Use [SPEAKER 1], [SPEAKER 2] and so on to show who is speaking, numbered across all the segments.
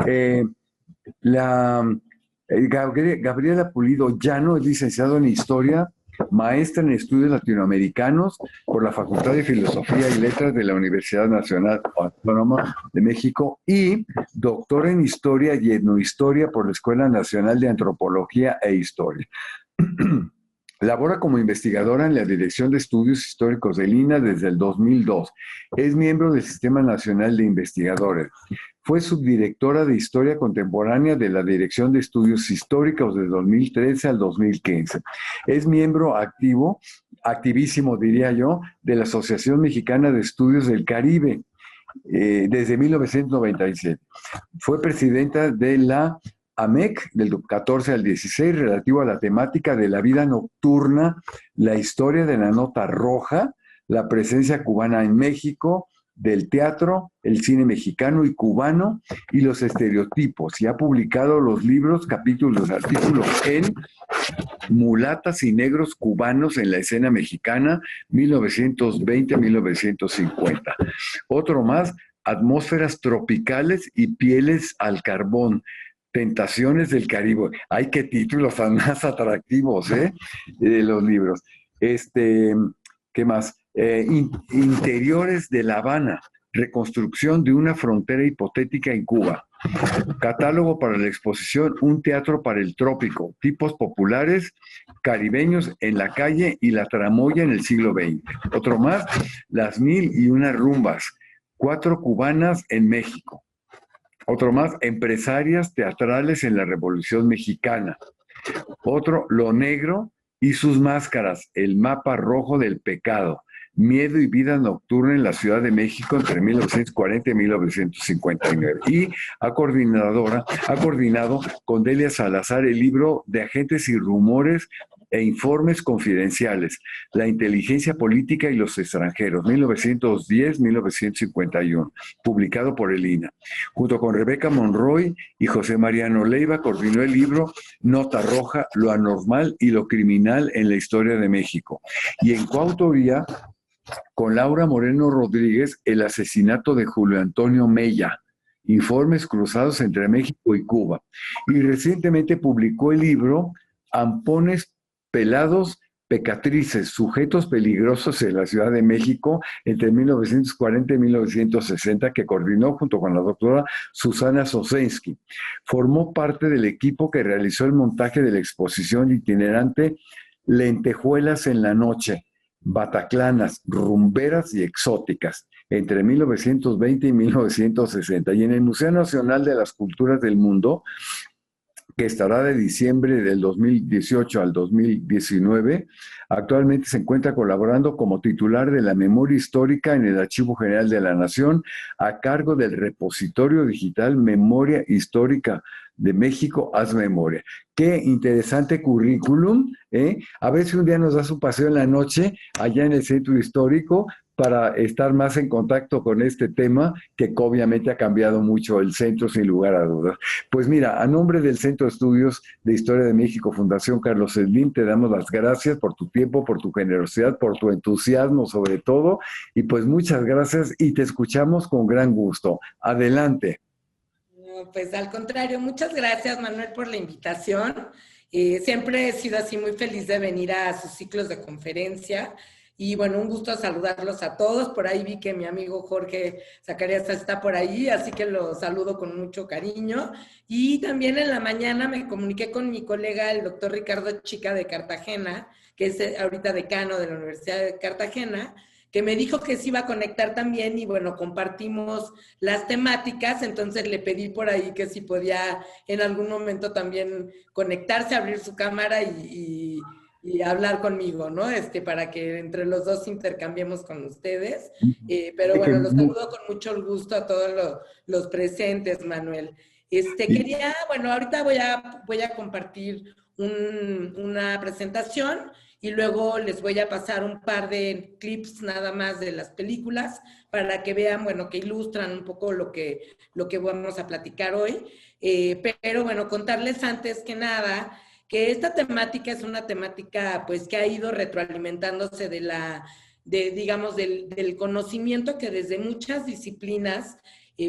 [SPEAKER 1] Eh, la, Gabriela Pulido Llano es licenciado en Historia, maestra en Estudios Latinoamericanos por la Facultad de Filosofía y Letras de la Universidad Nacional Autónoma de México y doctora en Historia y Etnohistoria por la Escuela Nacional de Antropología e Historia. Labora como investigadora en la Dirección de Estudios Históricos del INAH desde el 2002. Es miembro del Sistema Nacional de Investigadores. Fue subdirectora de Historia Contemporánea de la Dirección de Estudios Históricos de 2013 al 2015. Es miembro activísimo diría yo, de la Asociación Mexicana de Estudios del Caribe desde 1997. Fue presidenta de la AMEC del 14 al 16 relativo a la temática de la vida nocturna, la historia de la nota roja, la presencia cubana en México, del teatro, el cine mexicano y cubano y los estereotipos. Y ha publicado los libros, capítulos, artículos en Mulatas y negros cubanos en la escena mexicana, 1920-1950. Otro más, Atmósferas tropicales y pieles al carbón. Tentaciones del Caribe. Ay, qué títulos tan más atractivos, ¿eh? De los libros. ¿Qué más? Interiores de La Habana. Reconstrucción de una frontera hipotética en Cuba. Catálogo para la exposición Un teatro para el trópico. Tipos populares caribeños en la calle y la tramoya en el siglo XX. Otro más, Las mil y una rumbas. 4 cubanas en México. Otro más, empresarias teatrales en la Revolución Mexicana. Otro, Lo negro y sus máscaras, el mapa rojo del pecado. Miedo y vida nocturna en la Ciudad de México entre 1940 y 1959. Y ha coordinado con Delia Salazar el libro de Agentes y Rumores e Informes Confidenciales, La inteligencia política y los extranjeros, 1910-1951, publicado por el INAH. Junto con Rebeca Monroy y José Mariano Leiva, coordinó el libro Nota Roja, lo anormal y lo criminal en la historia de México. Y en coautoría, con Laura Moreno Rodríguez, el asesinato de Julio Antonio Mella, informes cruzados entre México y Cuba. Y recientemente publicó el libro Ampones Pelados, Pecatrices, sujetos peligrosos en la Ciudad de México entre 1940 y 1960, que coordinó junto con la doctora Susana Sosensky. Formó parte del equipo que realizó el montaje de la exposición itinerante Lentejuelas en la Noche, bataclanas, rumberas y exóticas, entre 1920 y 1960. Y en el Museo Nacional de las Culturas del Mundo, que estará de diciembre del 2018 al 2019, actualmente se encuentra colaborando como titular de la memoria histórica en el Archivo General de la Nación, a cargo del repositorio digital Memoria Histórica de México, Haz Memoria. Qué interesante currículum, ¿eh? A ver si un día nos das un paseo en la noche allá en el centro histórico para estar más en contacto con este tema que obviamente ha cambiado mucho el centro sin lugar a dudas. Pues mira, a nombre del Centro de Estudios de Historia de México, Fundación Carlos Slim, te damos las gracias por tu tiempo, por tu generosidad, por tu entusiasmo sobre todo, y pues muchas gracias y te escuchamos con gran gusto. Adelante.
[SPEAKER 2] No, pues al contrario, muchas gracias Manuel por la invitación. Siempre he sido así muy feliz de venir a sus ciclos de conferencia. Y bueno, un gusto saludarlos a todos. Por ahí vi que mi amigo Jorge Zacarías está por ahí, así que lo saludo con mucho cariño. Y también en la mañana me comuniqué con mi colega, el doctor Ricardo Chica de Cartagena, que es ahorita decano de la Universidad de Cartagena, que me dijo que se iba a conectar también y bueno, compartimos las temáticas, entonces le pedí por ahí que si podía en algún momento también conectarse, abrir su cámara y hablar conmigo, ¿no? Para que entre los dos intercambiemos con ustedes. Pero bueno, los saludo con mucho gusto a todos los presentes, Manuel. Bueno, ahorita voy a compartir una presentación y luego les voy a pasar un par de clips nada más de las películas para que vean, bueno, que ilustran un poco lo que vamos a platicar hoy. Pero bueno, contarles antes que nada que esta temática es una temática pues que ha ido retroalimentándose digamos, del conocimiento que desde muchas disciplinas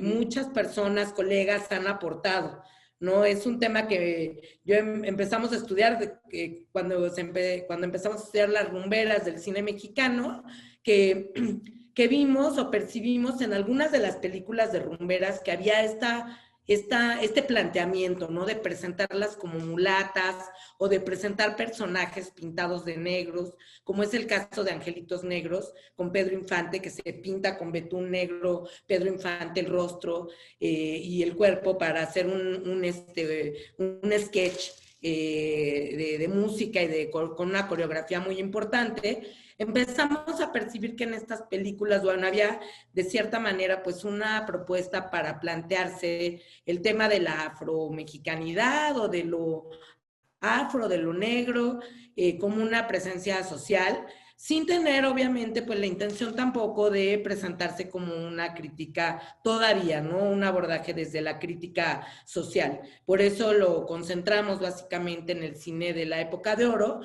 [SPEAKER 2] muchas personas, colegas han aportado, ¿no? Es un tema que empezamos a estudiar cuando empezamos a estudiar las rumberas del cine mexicano, que vimos o percibimos en algunas de las películas de rumberas que había este planteamiento, ¿no? De presentarlas como mulatas o de presentar personajes pintados de negros, como es el caso de Angelitos Negros, con Pedro Infante, que se pinta con betún negro, Pedro Infante el rostro y el cuerpo para hacer un sketch de música y con una coreografía muy importante. Empezamos a percibir que en estas películas, bueno, había de cierta manera pues una propuesta para plantearse el tema de la afromexicanidad o de lo afro, de lo negro, como una presencia social, sin tener obviamente pues la intención tampoco de presentarse como una crítica todavía, ¿no? Un abordaje desde la crítica social. Por eso lo concentramos básicamente en el cine de la época de oro.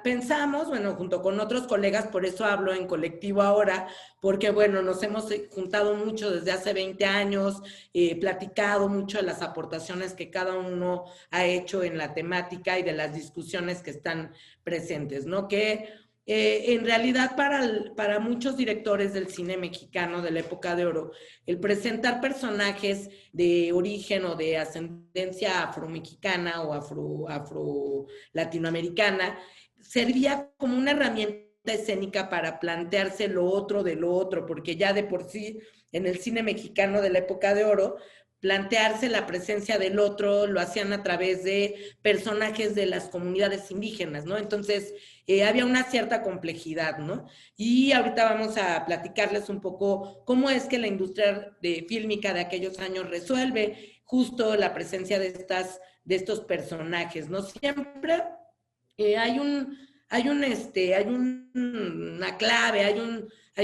[SPEAKER 2] Pensamos, bueno, junto con otros colegas, por eso hablo en colectivo ahora, porque bueno, nos hemos juntado mucho desde hace 20 años, platicado mucho de las aportaciones que cada uno ha hecho en la temática y de las discusiones que están presentes, ¿no? Que en realidad para muchos directores del cine mexicano de la época de oro, el presentar personajes de origen o de ascendencia afromexicana o afro-latinoamericana servía como una herramienta escénica para plantearse lo otro de lo otro, porque ya de por sí en el cine mexicano de la época de oro, plantearse la presencia del otro lo hacían a través de personajes de las comunidades indígenas, ¿no? Entonces, había una cierta complejidad, ¿no? Y ahorita vamos a platicarles un poco cómo es que la industria fílmica de aquellos años resuelve justo la presencia de estos personajes, ¿no? Siempre hay una clave, hay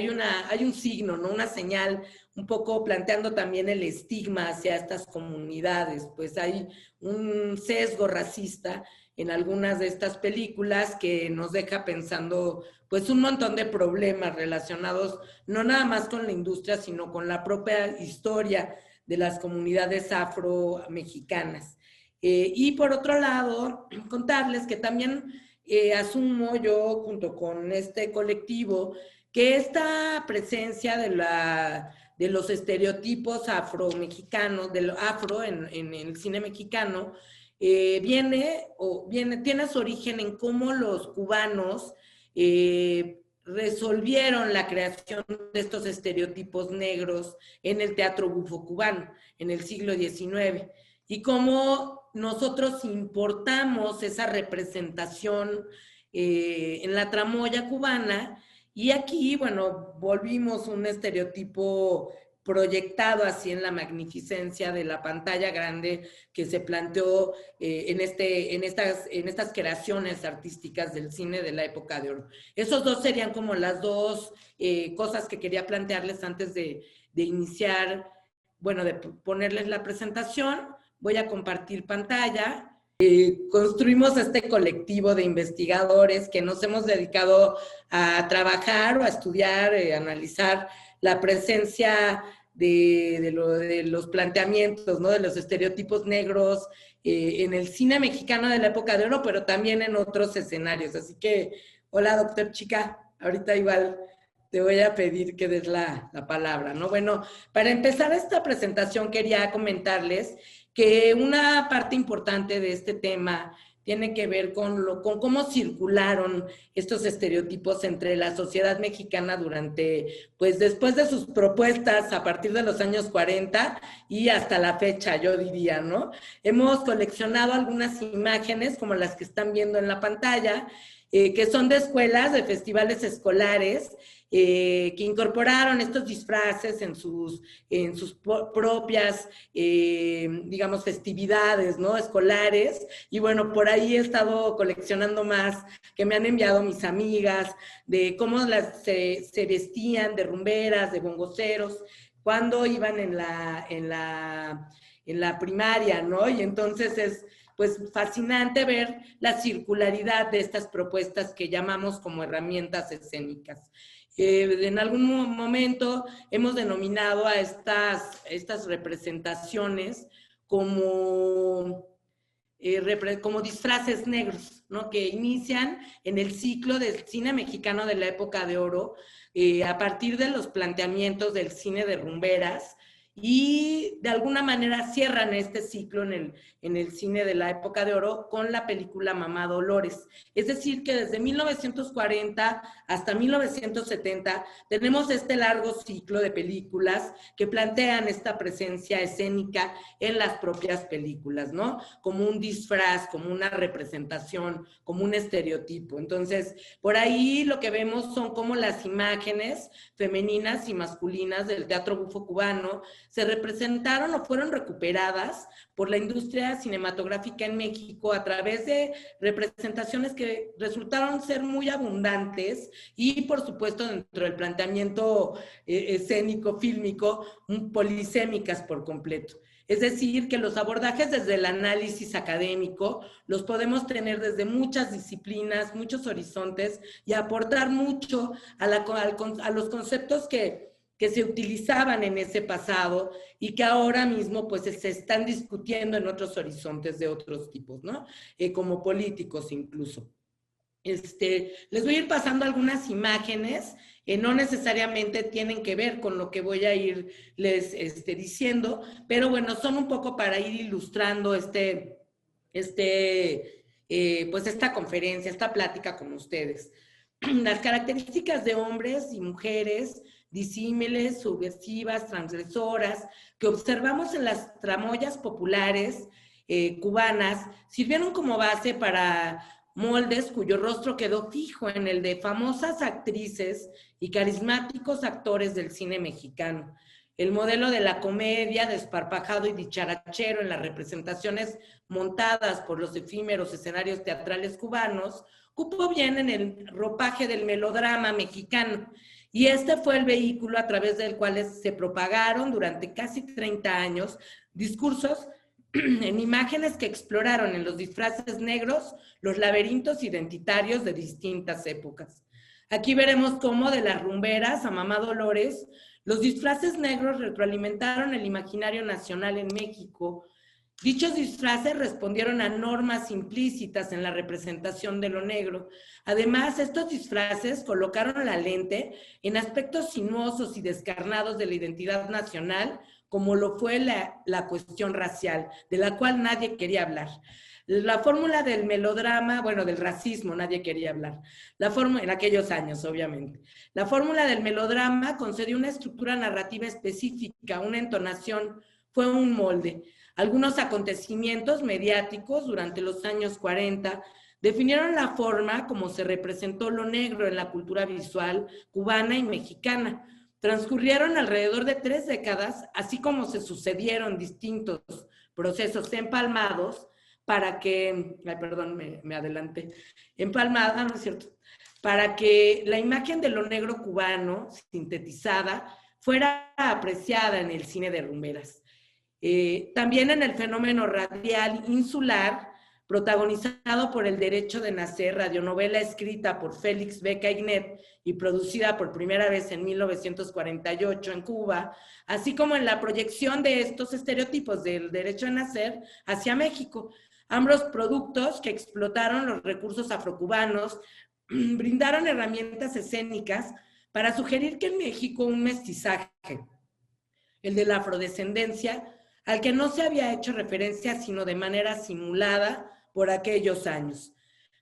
[SPEAKER 2] un signo, ¿no? Una señal, un poco planteando también el estigma hacia estas comunidades, pues hay un sesgo racista en algunas de estas películas que nos deja pensando pues un montón de problemas relacionados no nada más con la industria, sino con la propia historia de las comunidades afro-mexicanas. Y por otro lado, contarles que también asumo yo, junto con este colectivo, que esta presencia de los estereotipos afro-mexicanos, de lo afro en el cine mexicano, tiene su origen en cómo los cubanos resolvieron la creación de estos estereotipos negros en el teatro bufo cubano en el siglo XIX y cómo nosotros importamos esa representación en la tramoya cubana y aquí, bueno, volvimos un estereotipo proyectado así en la magnificencia de la pantalla grande que se planteó en estas creaciones artísticas del cine de la época de oro. Esos dos serían como las dos cosas que quería plantearles antes de iniciar, bueno, de ponerles la presentación. Voy a compartir pantalla. Construimos este colectivo de investigadores que nos hemos dedicado a trabajar o a estudiar, analizar la presencia de los planteamientos, ¿no? De los estereotipos negros en el cine mexicano de la época de oro, pero también en otros escenarios. Así que, hola, doctor Chica, ahorita igual te voy a pedir que des la palabra, ¿no? Bueno, para empezar esta presentación quería comentarles que una parte importante de este tema tiene que ver con cómo circularon estos estereotipos entre la sociedad mexicana durante, pues después de sus propuestas a partir de los años 40 y hasta la fecha, yo diría, ¿no? Hemos coleccionado algunas imágenes como las que están viendo en la pantalla, que son de escuelas, de festivales escolares, que incorporaron estos disfraces en sus propias, digamos, festividades, ¿no? Escolares. Y bueno, por ahí he estado coleccionando más que me han enviado mis amigas, de cómo se vestían de rumberas, de bongoceros, cuando iban en la primaria, ¿no? Y entonces es pues fascinante ver la circularidad de estas propuestas que llamamos como herramientas escénicas. En algún momento hemos denominado a estas representaciones como, como disfraces negros, ¿no? Que inician en el ciclo del cine mexicano de la época de oro, a partir de los planteamientos del cine de rumberas, y de alguna manera cierran este ciclo en el cine de la época de oro con la película Mamá Dolores. Es decir, que desde 1940 hasta 1970 tenemos este largo ciclo de películas que plantean esta presencia escénica en las propias películas, ¿no? Como un disfraz, como una representación, como un estereotipo. Entonces, por ahí lo que vemos son como las imágenes femeninas y masculinas del teatro bufo cubano se representaron o fueron recuperadas por la industria cinematográfica en México a través de representaciones que resultaron ser muy abundantes y, por supuesto, dentro del planteamiento escénico, fílmico, polisémicas por completo. Es decir, que los abordajes desde el análisis académico los podemos tener desde muchas disciplinas, muchos horizontes, y aportar mucho a los conceptos que se utilizaban en ese pasado y que ahora mismo pues se están discutiendo en otros horizontes de otros tipos, ¿no? Como políticos incluso. Les voy a ir pasando algunas imágenes, no necesariamente tienen que ver con lo que voy a irles diciendo, pero bueno, son un poco para ir ilustrando pues esta conferencia, esta plática con ustedes. Las características de hombres y mujeres disímiles, subversivas, transgresoras, que observamos en las tramoyas populares cubanas, sirvieron como base para moldes cuyo rostro quedó fijo en el de famosas actrices y carismáticos actores del cine mexicano. El modelo de la comedia, desparpajado y dicharachero en las representaciones montadas por los efímeros escenarios teatrales cubanos, cupo bien en el ropaje del melodrama mexicano, y este fue el vehículo a través del cual se propagaron durante casi 30 años discursos en imágenes que exploraron en los disfraces negros los laberintos identitarios de distintas épocas. Aquí veremos cómo de las rumberas a Mamá Dolores, los disfraces negros retroalimentaron el imaginario nacional en México. Dichos disfraces respondieron a normas implícitas en la representación de lo negro. Además, estos disfraces colocaron la lente en aspectos sinuosos y descarnados de la identidad nacional, como lo fue la cuestión racial, de la cual nadie quería hablar. La fórmula del melodrama, bueno, del racismo, nadie quería hablar. En aquellos años, obviamente. La fórmula del melodrama concedió una estructura narrativa específica, una entonación, fue un molde. Algunos acontecimientos mediáticos durante los años 40 definieron la forma como se representó lo negro en la cultura visual cubana y mexicana. Transcurrieron alrededor de 3 décadas, así como se sucedieron distintos procesos empalmados para que, me adelanté, empalmada, ¿no es cierto? Para que la imagen de lo negro cubano, sintetizada, fuera apreciada en el cine de rumberas. También en el fenómeno radial insular, protagonizado por El Derecho de Nacer, radionovela escrita por Félix Beca Ignet y producida por primera vez en 1948 en Cuba, así como en la proyección de estos estereotipos del derecho de nacer hacia México. Ambos productos que explotaron los recursos afrocubanos brindaron herramientas escénicas para sugerir que en México un mestizaje, el de la afrodescendencia, al que no se había hecho referencia sino de manera simulada por aquellos años.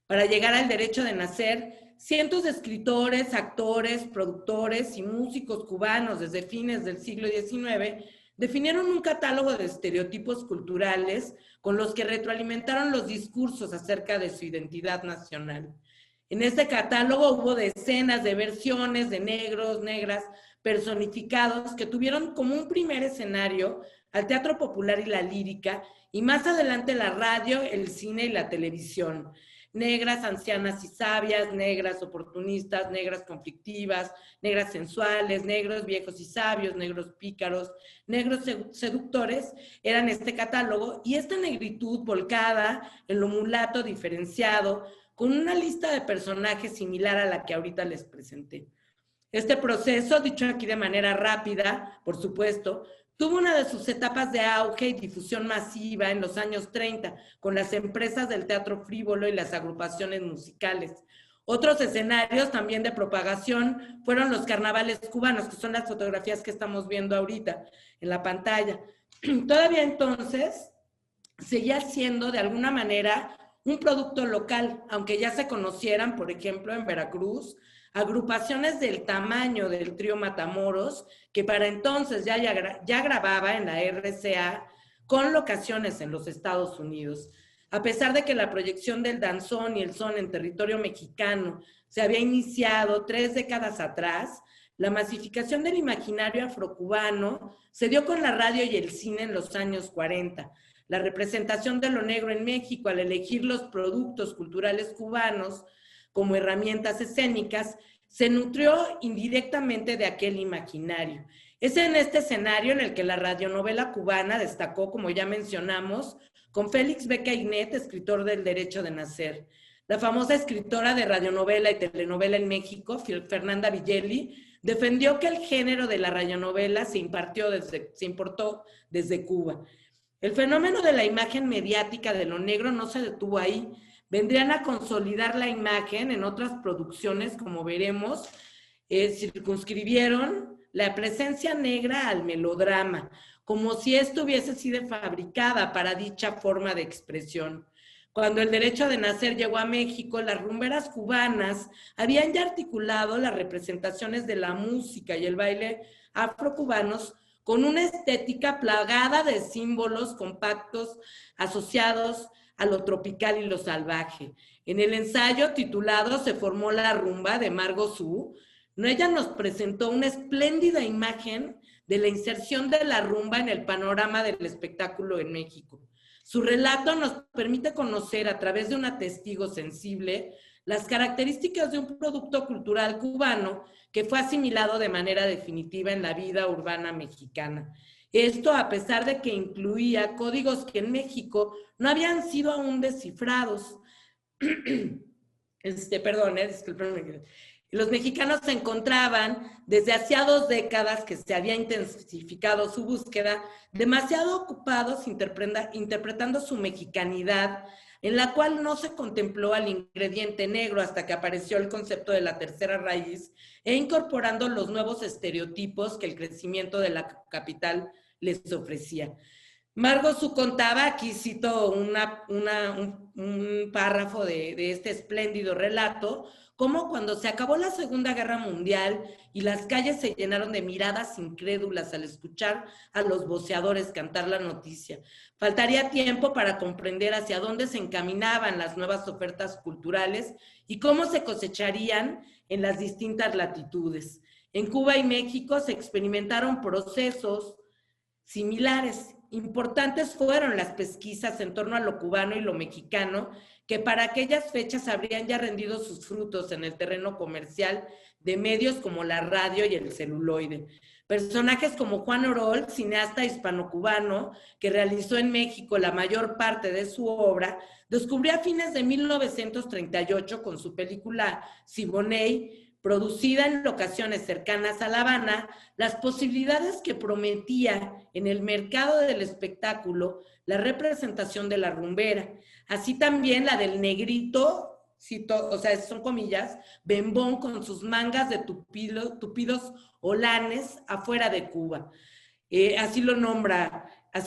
[SPEAKER 2] Para llegar al derecho de nacer, cientos de escritores, actores, productores y músicos cubanos desde fines del siglo XIX definieron un catálogo de estereotipos culturales con los que retroalimentaron los discursos acerca de su identidad nacional. En este catálogo hubo decenas de versiones de negros, negras, personificados que tuvieron como un primer escenario al teatro popular y la lírica, y más adelante la radio, el cine y la televisión. Negras, ancianas y sabias, negras oportunistas, negras conflictivas, negras sensuales, negros viejos y sabios, negros pícaros, negros seductores, eran este catálogo, y esta negritud volcada en lo mulato diferenciado, con una lista de personajes similar a la que ahorita les presenté. Este proceso, dicho aquí de manera rápida, por supuesto, tuvo una de sus etapas de auge y difusión masiva en los años 30, con las empresas del teatro frívolo y las agrupaciones musicales. Otros escenarios también de propagación fueron los carnavales cubanos, que son las fotografías que estamos viendo ahorita en la pantalla. Todavía entonces seguía siendo de alguna manera un producto local, aunque ya se conocieran, por ejemplo, en Veracruz, agrupaciones del tamaño del trío Matamoros, que para entonces ya grababa en la RCA con locaciones en los Estados Unidos. A pesar de que la proyección del danzón y el son en territorio mexicano se había iniciado 3 décadas atrás, la masificación del imaginario afrocubano se dio con la radio y el cine en los años 40. La representación de lo negro en México al elegir los productos culturales cubanos como herramientas escénicas se nutrió indirectamente de aquel imaginario. Es en este escenario en el que la radionovela cubana destacó, como ya mencionamos, con Félix Beca Ignet, escritor del Derecho de Nacer. La famosa escritora de radionovela y telenovela en México, Fernanda Villeli, defendió que el género de la radionovela se importó desde Cuba. El fenómeno de la imagen mediática de lo negro no se detuvo ahí. Vendrían a consolidar la imagen en otras producciones, como veremos, circunscribieron la presencia negra al melodrama, como si esto hubiese sido fabricada para dicha forma de expresión. Cuando el Derecho de Nacer llegó a México, las rumberas cubanas habían ya articulado las representaciones de la música y el baile afrocubanos con una estética plagada de símbolos compactos asociados a lo tropical y lo salvaje. En el ensayo titulado Se formó la rumba de Margot Su, ella nos presentó una espléndida imagen de la inserción de la rumba en el panorama del espectáculo en México. Su relato nos permite conocer a través de una testigo sensible las características de un producto cultural cubano que fue asimilado de manera definitiva en la vida urbana mexicana. Esto a pesar de que incluía códigos que en México no habían sido aún descifrados. Disculpen. Los mexicanos se encontraban desde hacía 2 décadas que se había intensificado su búsqueda, demasiado ocupados interpretando su mexicanidad, en la cual no se contempló al ingrediente negro hasta que apareció el concepto de la tercera raíz e incorporando los nuevos estereotipos que el crecimiento de la capital les ofrecía. Margot Su contaba, aquí cito un párrafo de este espléndido relato, cómo cuando se acabó la Segunda Guerra Mundial y las calles se llenaron de miradas incrédulas al escuchar a los voceadores cantar la noticia. Faltaría tiempo para comprender hacia dónde se encaminaban las nuevas ofertas culturales y cómo se cosecharían en las distintas latitudes. En Cuba y México se experimentaron procesos similares. Importantes fueron las pesquisas en torno a lo cubano y lo mexicano, que para aquellas fechas habrían ya rendido sus frutos en el terreno comercial de medios como la radio y el celuloide. Personajes como Juan Orol, cineasta hispano-cubano, que realizó en México la mayor parte de su obra, descubrió a fines de 1938 con su película Siboney, producida en locaciones cercanas a La Habana, las posibilidades que prometía en el mercado del espectáculo la representación de la rumbera, así también la del negrito, son comillas, bembón con sus mangas de tupidos holanes afuera de Cuba. Así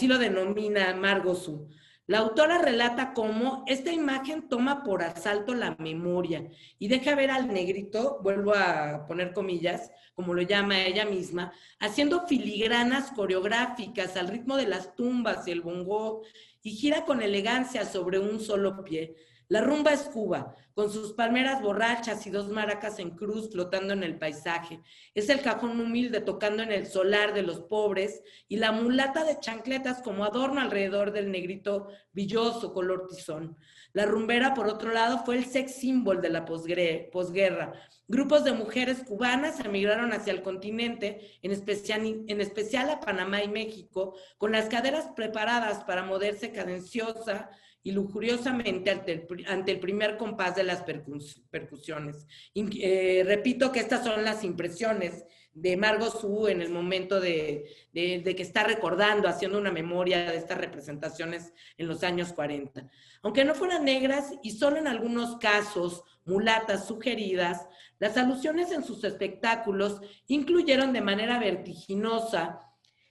[SPEAKER 2] lo denomina Margot Su. La autora relata cómo esta imagen toma por asalto la memoria y deja ver al negrito, vuelvo a poner comillas, como lo llama ella misma, haciendo filigranas coreográficas al ritmo de las tumbas y el bongó y gira con elegancia sobre un solo pie. La rumba es Cuba, con sus palmeras borrachas y 2 maracas en cruz flotando en el paisaje. Es el cajón humilde tocando en el solar de los pobres y la mulata de chancletas como adorno alrededor del negrito villoso color tizón. La rumbera, por otro lado, fue el sex symbol de la posguerra. Grupos de mujeres cubanas emigraron hacia el continente, en especial a Panamá y México, con las caderas preparadas para moverse cadenciosa y lujuriosamente ante el primer compás de las percusiones. Repito que estas son las impresiones de Margot Su en el momento de que está recordando, haciendo una memoria de estas representaciones en los años 40. Aunque no fueran negras y solo en algunos casos mulatas sugeridas, las alusiones en sus espectáculos incluyeron de manera vertiginosa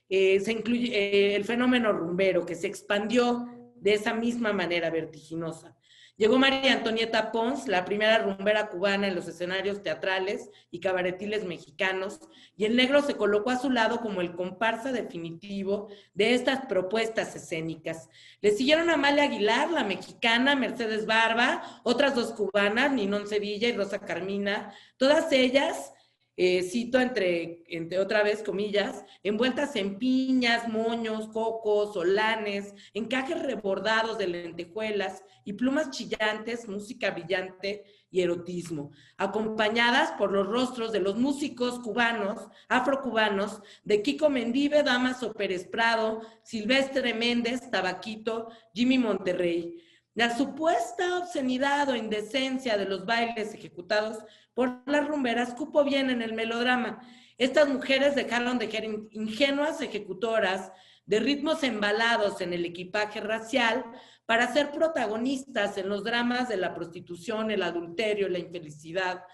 [SPEAKER 2] el fenómeno rumbero, que se expandió de esa misma manera vertiginosa. Llegó María Antonieta Pons, la primera rumbera cubana en los escenarios teatrales y cabaretiles mexicanos, y el negro se colocó a su lado como el comparsa definitivo de estas propuestas escénicas. Le siguieron Amalia Aguilar, la mexicana, Mercedes Barba, otras dos cubanas, Ninón Sevilla y Rosa Carmina, todas ellas, cito entre otra vez comillas, envueltas en piñas, moños, cocos, solanes, encajes rebordados de lentejuelas y plumas chillantes, música brillante y erotismo, acompañadas por los rostros de los músicos cubanos, afrocubanos, de Kiko Mendive, Damaso Pérez Prado, Silvestre Méndez, Tabaquito, Jimmy Monterrey. La supuesta obscenidad o indecencia de los bailes ejecutados por las rumberas cupo bien en el melodrama. Estas mujeres dejaron de ser ingenuas ejecutoras de ritmos embalados en el equipaje racial para ser protagonistas en los dramas de la prostitución, el adulterio, la infelicidad.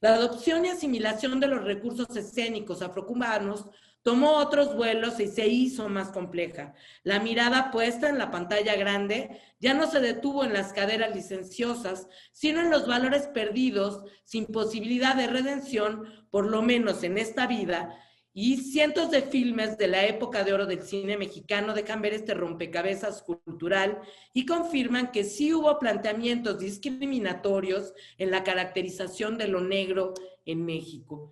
[SPEAKER 2] La adopción y asimilación de los recursos escénicos afrocubanos tomó otros vuelos y se hizo más compleja. La mirada puesta en la pantalla grande ya no se detuvo en las caderas licenciosas, sino en los valores perdidos, sin posibilidad de redención, por lo menos en esta vida, y cientos de filmes de la época de oro del cine mexicano dejan ver este rompecabezas cultural y confirman que sí hubo planteamientos discriminatorios en la caracterización de lo negro en México.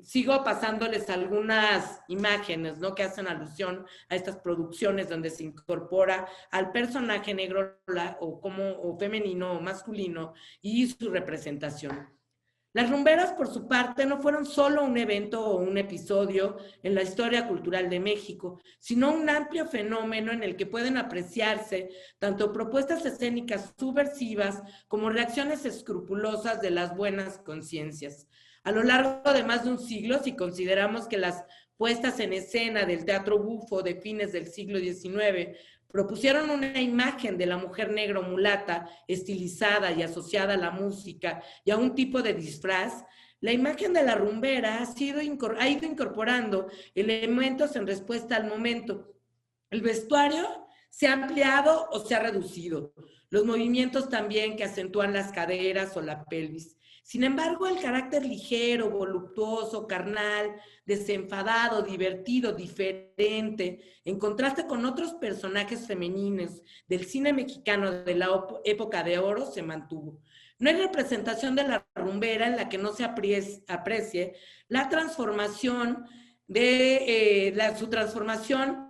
[SPEAKER 2] Sigo pasándoles algunas imágenes, ¿no?, que hacen alusión a estas producciones donde se incorpora al personaje negro o femenino o masculino y su representación. Las rumberas, por su parte, no fueron solo un evento o un episodio en la historia cultural de México, sino un amplio fenómeno en el que pueden apreciarse tanto propuestas escénicas subversivas como reacciones escrupulosas de las buenas conciencias. A lo largo de más de un siglo, si consideramos que las puestas en escena del teatro bufo de fines del siglo XIX propusieron una imagen de la mujer negro mulata, estilizada y asociada a la música y a un tipo de disfraz, la imagen de la rumbera ha ido incorporando elementos en respuesta al momento. El vestuario se ha ampliado o se ha reducido. Los movimientos también que acentúan las caderas o la pelvis. Sin embargo, el carácter ligero, voluptuoso, carnal, desenfadado, divertido, diferente, en contraste con otros personajes femeninos del cine mexicano de la época de oro, se mantuvo. No hay representación de la rumbera en la que no se aprecie la transformación su transformación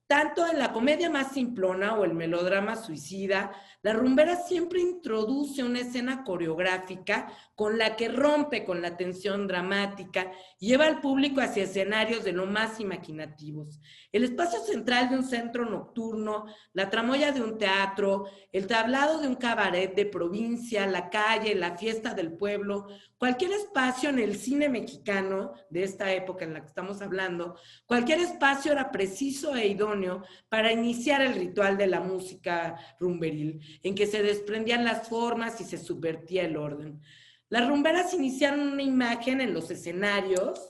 [SPEAKER 2] tanto en la comedia más simplona o el melodrama suicida. La rumbera siempre introduce una escena coreográfica con la que rompe con la tensión dramática y lleva al público hacia escenarios de lo más imaginativos. El espacio central de un centro nocturno, la tramoya de un teatro, el tablado de un cabaret de provincia, la calle, la fiesta del pueblo, cualquier espacio en el cine mexicano de esta época en la que estamos hablando, cualquier espacio era preciso e idóneo para iniciar el ritual de la música rumberil, en que se desprendían las formas y se subvertía el orden. Las rumberas iniciaron una imagen en los escenarios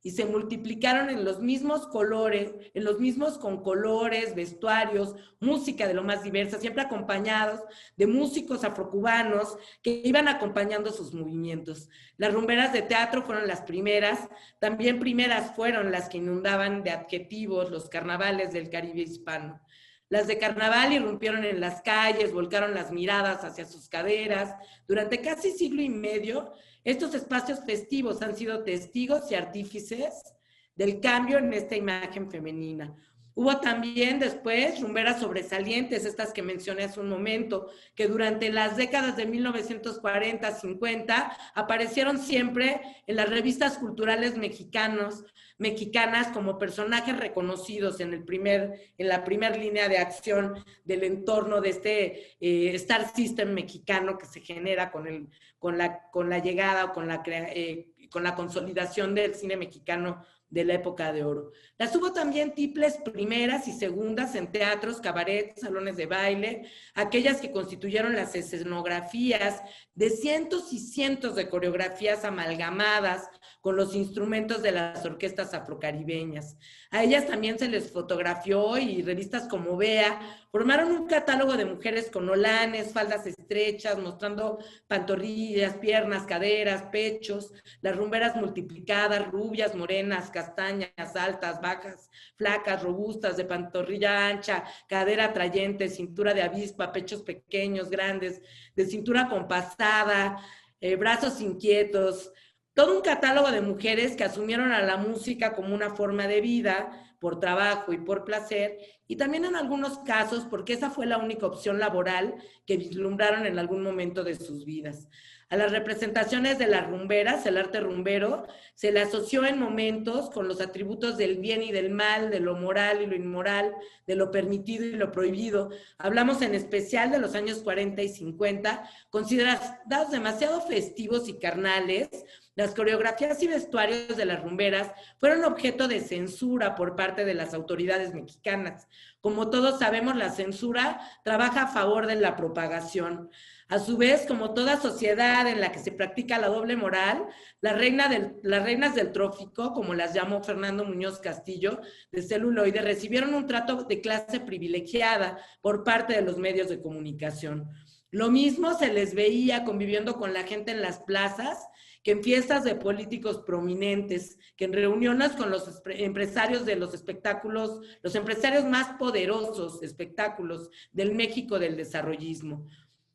[SPEAKER 2] y se multiplicaron en los mismos colores, con colores, vestuarios, música de lo más diversa, siempre acompañados de músicos afrocubanos que iban acompañando sus movimientos. Las rumberas de teatro fueron las primeras, también primeras fueron las que inundaban de adjetivos los carnavales del Caribe hispano. Las de carnaval irrumpieron en las calles, volcaron las miradas hacia sus caderas. Durante casi siglo y medio, estos espacios festivos han sido testigos y artífices del cambio en esta imagen femenina. Hubo también después rumberas sobresalientes, estas que mencioné hace un momento, que durante las décadas de 1940, 50, aparecieron siempre en las revistas culturales mexicanas como personajes reconocidos en la primera línea de acción del entorno de este Star System mexicano que se genera con la llegada o con la consolidación del cine mexicano de la época de oro. Las hubo también tiples primeras y segundas en teatros, cabarets, salones de baile, aquellas que constituyeron las escenografías de cientos y cientos de coreografías amalgamadas con los instrumentos de las orquestas afrocaribeñas. A ellas también se les fotografió y revistas como Vea formaron un catálogo de mujeres con holanes, faldas estrechas, mostrando pantorrillas, piernas, caderas, pechos, las rumberas multiplicadas, rubias, morenas, castañas, altas, bajas, flacas, robustas, de pantorrilla ancha, cadera atrayente, cintura de avispa, pechos pequeños, grandes, de cintura compasada, brazos inquietos. Todo un catálogo de mujeres que asumieron a la música como una forma de vida, por trabajo y por placer, y también en algunos casos porque esa fue la única opción laboral que vislumbraron en algún momento de sus vidas. A las representaciones de las rumberas, el arte rumbero, se le asoció en momentos con los atributos del bien y del mal, de lo moral y lo inmoral, de lo permitido y lo prohibido. Hablamos en especial de los años 40 y 50, considerados demasiado festivos y carnales. Las coreografías y vestuarios de las rumberas fueron objeto de censura por parte de las autoridades mexicanas. Como todos sabemos, la censura trabaja a favor de la propagación. A su vez, como toda sociedad en la que se practica la doble moral, las reinas del trófico, como las llamó Fernando Muñoz Castillo, de celuloide, recibieron un trato de clase privilegiada por parte de los medios de comunicación. Lo mismo se les veía conviviendo con la gente en las plazas, que en fiestas de políticos prominentes, que en reuniones con los empresarios de los espectáculos, los empresarios más poderosos espectáculos del México del desarrollismo.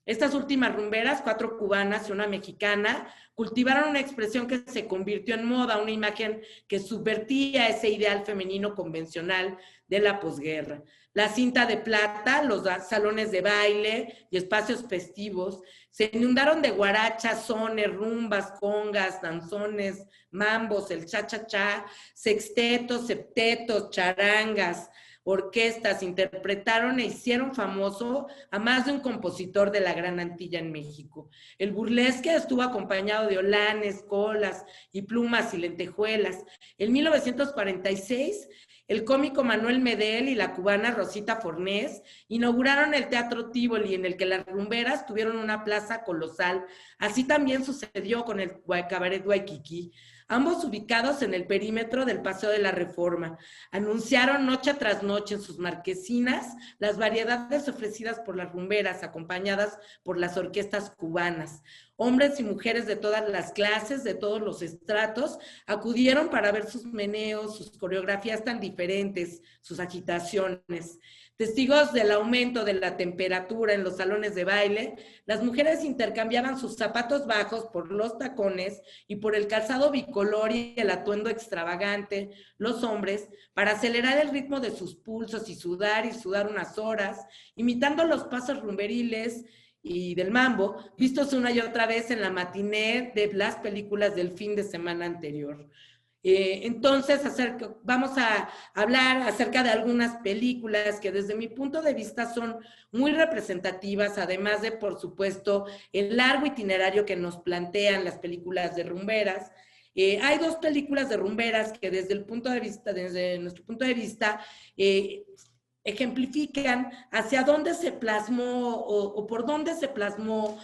[SPEAKER 2] Estas últimas rumberas, 4 cubanas y una mexicana, cultivaron una expresión que se convirtió en moda, una imagen que subvertía ese ideal femenino convencional de la posguerra. La cinta de plata, los salones de baile y espacios festivos se inundaron de guarachas, sones, rumbas, congas, danzones, mambos, el cha-cha-cha, sextetos, septetos, charangas, orquestas. Interpretaron e hicieron famoso a más de un compositor de la Gran Antilla en México. El burlesque estuvo acompañado de holanes, colas y plumas y lentejuelas. En 1946, el cómico Manuel Medel y la cubana Rosita Fornés inauguraron el Teatro Tívoli, en el que las rumberas tuvieron una plaza colosal. Así también sucedió con el Cabaret Waikiki, ambos ubicados en el perímetro del Paseo de la Reforma. Anunciaron noche tras noche en sus marquesinas las variedades ofrecidas por las rumberas, acompañadas por las orquestas cubanas. Hombres y mujeres de todas las clases, de todos los estratos, acudieron para ver sus meneos, sus coreografías tan diferentes, sus agitaciones. Testigos del aumento de la temperatura en los salones de baile, las mujeres intercambiaban sus zapatos bajos por los tacones y por el calzado bicolor y el atuendo extravagante, los hombres, para acelerar el ritmo de sus pulsos y sudar unas horas, imitando los pasos rumberiles y del mambo, vistos una y otra vez en la matiné de las películas del fin de semana anterior. Entonces, vamos a hablar acerca de algunas películas que desde mi punto de vista son muy representativas, además de, por supuesto, el largo itinerario que nos plantean las películas de rumberas. Hay 2 películas de rumberas que desde nuestro punto de vista, ejemplifican hacia dónde se plasmó o por dónde se plasmaron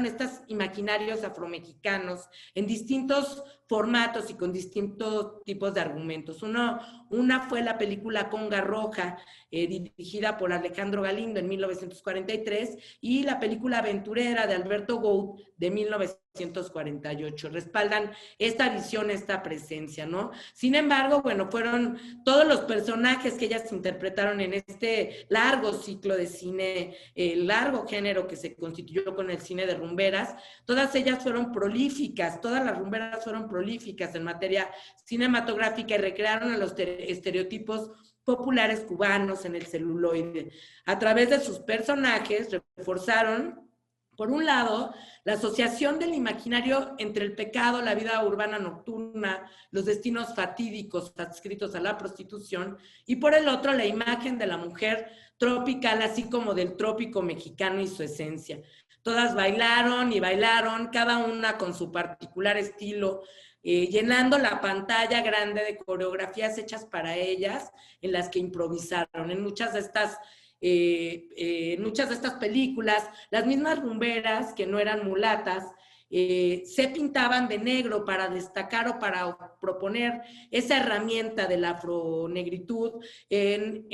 [SPEAKER 2] estos imaginarios afromexicanos en distintos formatos y con distintos tipos de argumentos. Una fue la película Conga Roja, dirigida por Alejandro Galindo en 1943, y la película Aventurera de Alberto Gould de 1948. Respaldan esta visión, esta presencia, ¿no? Sin embargo, bueno, fueron todos los personajes que ellas interpretaron en este largo ciclo de cine, largo género que se constituyó con el cine de rumberas, todas ellas fueron prolíficas, todas las rumberas fueron prolíficas en materia cinematográfica y recrearon a los estereotipos populares cubanos en el celuloide. A través de sus personajes reforzaron, por un lado, la asociación del imaginario entre el pecado, la vida urbana nocturna, los destinos fatídicos adscritos a la prostitución, y por el otro, la imagen de la mujer tropical, así como del trópico mexicano y su esencia. Todas bailaron y bailaron, cada una con su particular estilo, llenando la pantalla grande de coreografías hechas para ellas, en las que improvisaron. En muchas de estas películas, las mismas rumberas, que no eran mulatas, se pintaban de negro para destacar o para proponer esa herramienta de la afronegritud en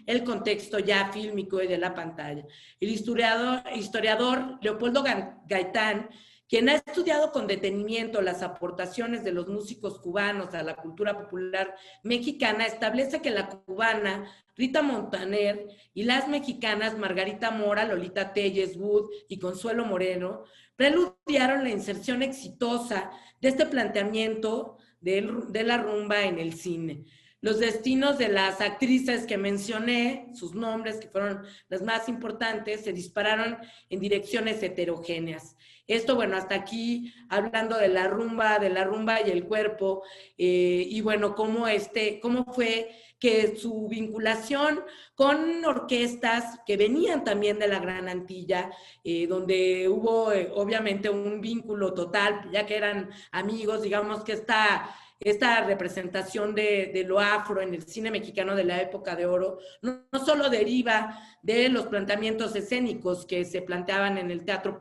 [SPEAKER 2] el contexto ya fílmico y de la pantalla. El historiador Leopoldo Gaitán, quien ha estudiado con detenimiento las aportaciones de los músicos cubanos a la cultura popular mexicana, establece que la cubana Rita Montaner y las mexicanas Margarita Mora, Lolita Tellez, Wood y Consuelo Moreno preludiaron la inserción exitosa de este planteamiento de la rumba en el cine. Los destinos de las actrices que mencioné, sus nombres, que fueron las más importantes, se dispararon en direcciones heterogéneas. Esto, bueno, hasta aquí hablando de la rumba y el cuerpo, y bueno, cómo fue que su vinculación con orquestas que venían también de la Gran Antilla, donde hubo obviamente un vínculo total, ya que eran amigos, digamos que esta representación de lo afro en el cine mexicano de la época de oro no solo deriva de los planteamientos escénicos que se planteaban en el teatro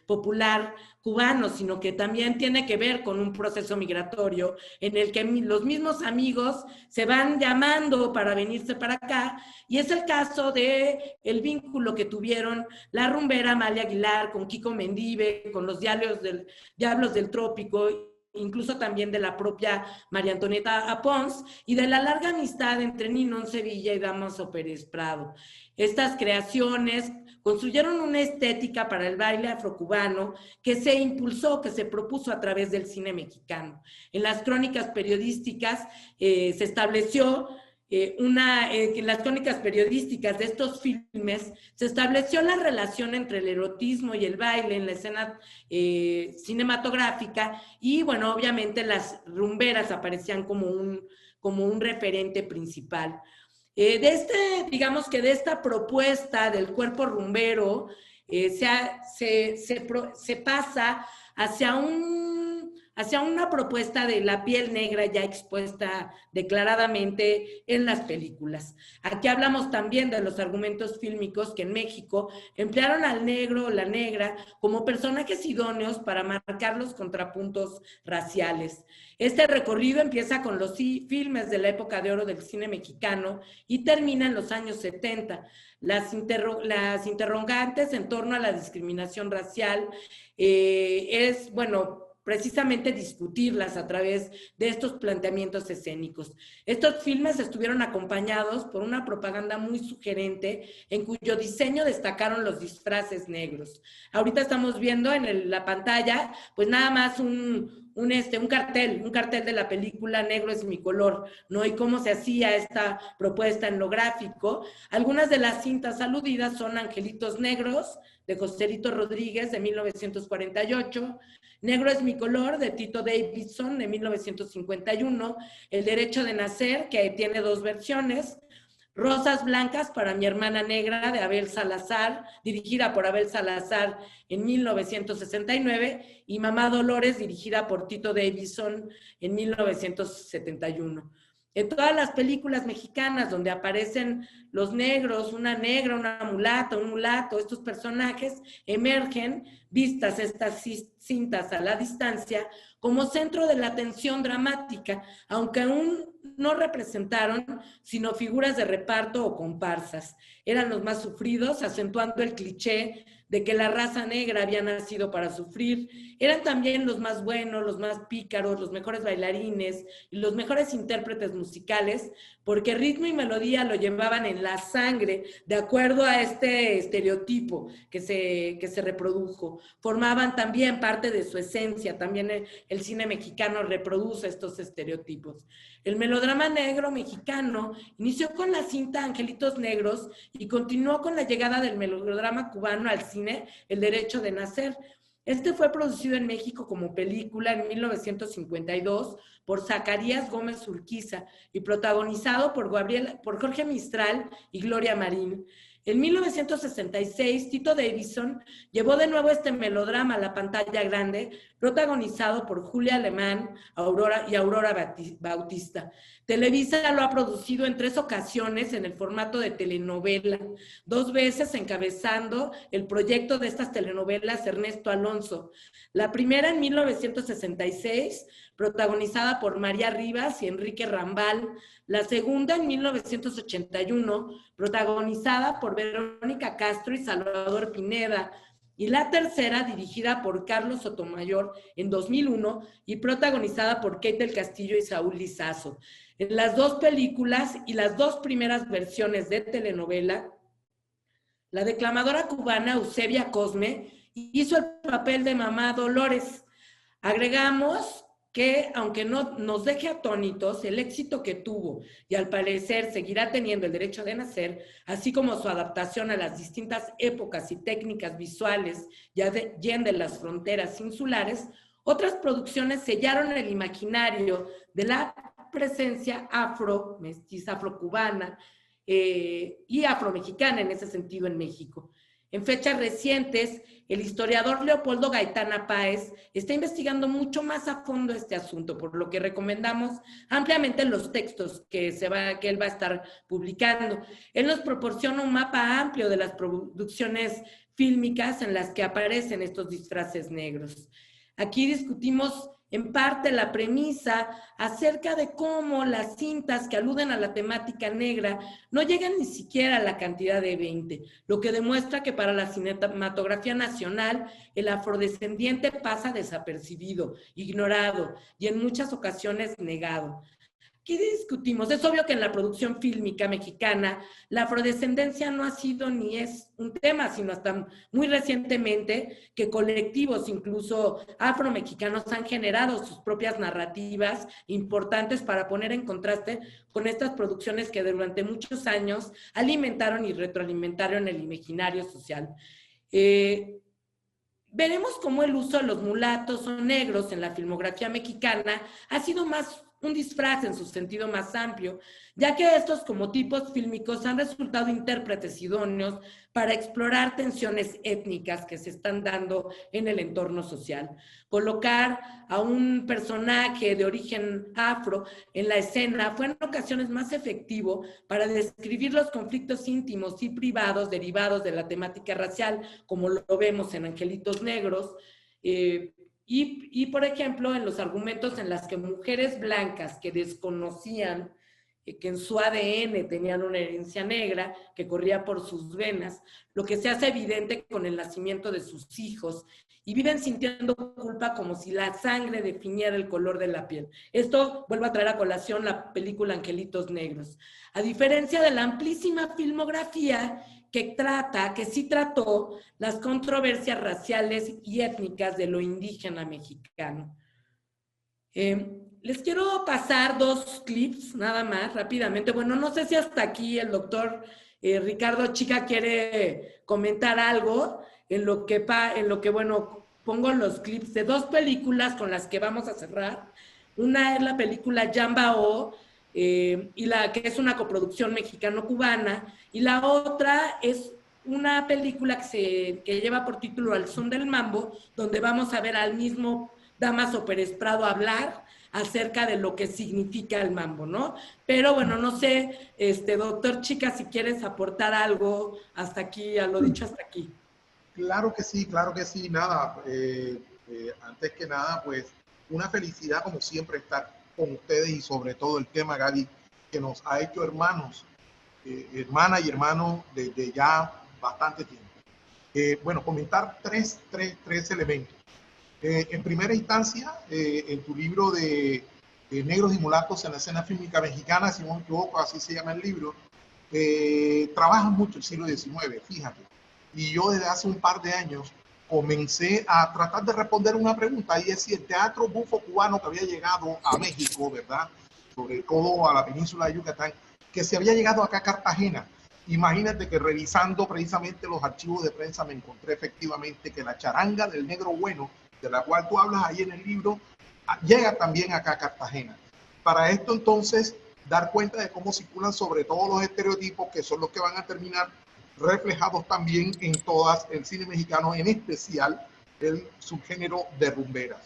[SPEAKER 2] popular cubano, sino que también tiene que ver con un proceso migratorio en el que los mismos amigos se van llamando para venirse para acá, y es el caso de el vínculo que tuvieron la rumbera Amalia Aguilar con Kiko Mendive, con los Diablos del Trópico, incluso también de la propia María Antonieta Apons, y de la larga amistad entre Ninón Sevilla y Dámaso Pérez Prado. Estas creaciones construyeron una estética para el baile afrocubano que se impulsó, que se propuso a través del cine mexicano. En las crónicas periodísticas se estableció en las crónicas periodísticas de estos filmes, se estableció la relación entre el erotismo y el baile en la escena cinematográfica, y bueno, obviamente las rumberas aparecían como un referente principal. Digamos que de esta propuesta del cuerpo rumbero, se pasa hacia una propuesta de la piel negra ya expuesta declaradamente en las películas. Aquí hablamos también de los argumentos fílmicos que en México emplearon al negro o la negra como personajes idóneos para marcar los contrapuntos raciales. Este recorrido empieza con los filmes de la época de oro del cine mexicano y termina en los años 70. Las interrogantes en torno a la discriminación racial precisamente discutirlas a través de estos planteamientos escénicos. Estos filmes estuvieron acompañados por una propaganda muy sugerente en cuyo diseño destacaron los disfraces negros. Ahorita estamos viendo en la pantalla, pues nada más un cartel de la película Negro es mi color, ¿no? Y cómo se hacía esta propuesta en lo gráfico. Algunas de las cintas aludidas son Angelitos Negros, de Joselito Rodríguez, de 1948, Negro es mi color, de Tito Davidson, de 1951, El derecho de nacer, que tiene 2 versiones, Rosas blancas para mi hermana negra, de Abel Salazar, dirigida por Abel Salazar en 1969, y Mamá Dolores, dirigida por Tito Davidson en 1971. En todas las películas mexicanas donde aparecen los negros, una negra, una mulata, un mulato, estos personajes emergen, vistas estas cintas a la distancia, como centro de la atención dramática, aunque aún no representaron sino figuras de reparto o comparsas. Eran los más sufridos, acentuando el cliché de que la raza negra había nacido para sufrir. Eran también los más buenos, los más pícaros, los mejores bailarines y los mejores intérpretes musicales, porque ritmo y melodía lo llevaban en la sangre, de acuerdo a este estereotipo que se reprodujo. Formaban también parte de su esencia, también el cine mexicano reproduce estos estereotipos. El melodrama negro mexicano inició con la cinta Angelitos Negros y continuó con la llegada del melodrama cubano al cine, El Derecho de Nacer. Este fue producido en México como película en 1952 por Zacarías Gómez Urquiza y protagonizado por Jorge Mistral y Gloria Marín. En 1966, Tito Davidson llevó de nuevo este melodrama a la pantalla grande, protagonizado por Julia Alemán y Aurora Bautista. Televisa lo ha producido en 3 ocasiones en el formato de telenovela, 2 veces encabezando el proyecto de estas telenovelas Ernesto Alonso. La primera en 1966, protagonizada por María Rivas y Enrique Rambal. La segunda en 1981, protagonizada por Verónica Castro y Salvador Pineda. Y la tercera, dirigida por Carlos Sotomayor en 2001 y protagonizada por Kate del Castillo y Saúl Lizazo. En las 2 películas y las 2 primeras versiones de telenovela, la declamadora cubana Eusebia Cosme hizo el papel de mamá Dolores. Agregamos que, aunque no nos deje atónitos, el éxito que tuvo y al parecer seguirá teniendo El Derecho de Nacer, así como su adaptación a las distintas épocas y técnicas visuales ya de las fronteras insulares, otras producciones sellaron el imaginario de la presencia mestiza, afrocubana y afromexicana en ese sentido en México. En fechas recientes, el historiador Leopoldo Gaitana Páez está investigando mucho más a fondo este asunto, por lo que recomendamos ampliamente los textos que él va a estar publicando. Él nos proporciona un mapa amplio de las producciones fílmicas en las que aparecen estos disfraces negros. Aquí discutimos en parte la premisa acerca de cómo las cintas que aluden a la temática negra no llegan ni siquiera a la cantidad de 20, lo que demuestra que para la cinematografía nacional el afrodescendiente pasa desapercibido, ignorado y en muchas ocasiones negado. ¿Qué discutimos? Es obvio que en la producción fílmica mexicana la afrodescendencia no ha sido ni es un tema, sino hasta muy recientemente que colectivos, incluso afromexicanos, han generado sus propias narrativas importantes para poner en contraste con estas producciones que durante muchos años alimentaron y retroalimentaron el imaginario social. Veremos cómo el uso de los mulatos o negros en la filmografía mexicana ha sido más un disfraz en su sentido más amplio, ya que estos como tipos fílmicos han resultado intérpretes idóneos para explorar tensiones étnicas que se están dando en el entorno social. Colocar a un personaje de origen afro en la escena fue en ocasiones más efectivo para describir los conflictos íntimos y privados derivados de la temática racial, como lo vemos en Angelitos Negros, y, por ejemplo, en los argumentos en las que mujeres blancas que desconocían que en su ADN tenían una herencia negra que corría por sus venas, lo que se hace evidente con el nacimiento de sus hijos, y viven sintiendo culpa como si la sangre definiera el color de la piel. Esto vuelve a traer a colación la película Angelitos Negros. A diferencia de la amplísima filmografía que sí trató las controversias raciales y étnicas de lo indígena mexicano. Les quiero pasar 2 clips nada más rápidamente. Bueno, no sé si hasta aquí el doctor Ricardo Chica quiere comentar algo en lo que bueno, pongo los clips de 2 películas con las que vamos a cerrar. Una es la película Yambao, que es una coproducción mexicano-cubana, y la otra es una película que lleva por título Al Son del Mambo, donde vamos a ver al mismo Dámaso Pérez Prado hablar acerca de lo que significa el mambo, ¿no? Pero bueno, no sé, doctor Chica, si quieres aportar algo hasta aquí, a lo dicho hasta aquí.
[SPEAKER 3] Claro que sí, nada, antes que nada, pues, una felicidad como siempre estar con ustedes y sobre todo el tema, Gaby, que nos ha hecho hermanos, hermana y hermano desde ya bastante tiempo. bueno, comentar tres elementos. En primera instancia, en tu libro de Negros y Mulatos en la escena fílmica mexicana, si no me equivoco, así se llama el libro, trabajas mucho el siglo XIX, fíjate. Y yo desde hace un par de años comencé a tratar de responder una pregunta, y es si el teatro bufo cubano que había llegado a México, ¿verdad? Sobre todo a la península de Yucatán, que se había llegado acá a Cartagena. Imagínate que revisando precisamente los archivos de prensa me encontré efectivamente que la charanga del negro bueno, de la cual tú hablas ahí en el libro, llega también acá a Cartagena. Para esto entonces dar cuenta de cómo circulan sobre todo los estereotipos que son los que van a terminar reflejados también en todas el cine mexicano, en especial el subgénero de rumberas.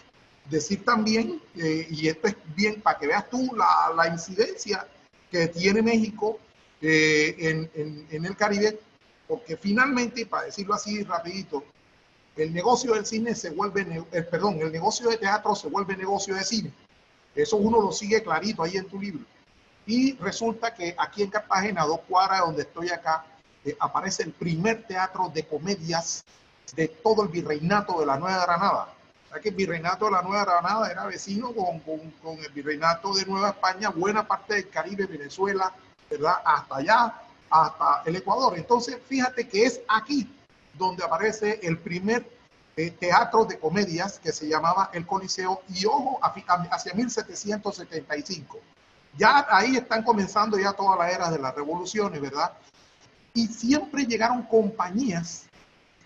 [SPEAKER 3] Decir también, y esto es bien para que veas tú la incidencia que tiene México en el Caribe, porque finalmente, para decirlo así rapidito, el negocio del cine se vuelve, el negocio de teatro se vuelve negocio de cine. Eso uno lo sigue clarito ahí en tu libro. Y resulta que aquí en Cartagena, a 2 cuadras donde estoy acá, aparece el primer teatro de comedias de todo el virreinato de la Nueva Granada. O sea que el virreinato de la Nueva Granada era vecino con el virreinato de Nueva España, buena parte del Caribe, Venezuela, ¿verdad? Hasta allá, hasta el Ecuador. Entonces, fíjate que es aquí donde aparece el primer teatro de comedias que se llamaba El Coliseo, y ojo, hacia 1775. Ya ahí están comenzando ya todas las eras de las revoluciones, ¿verdad? Y siempre llegaron compañías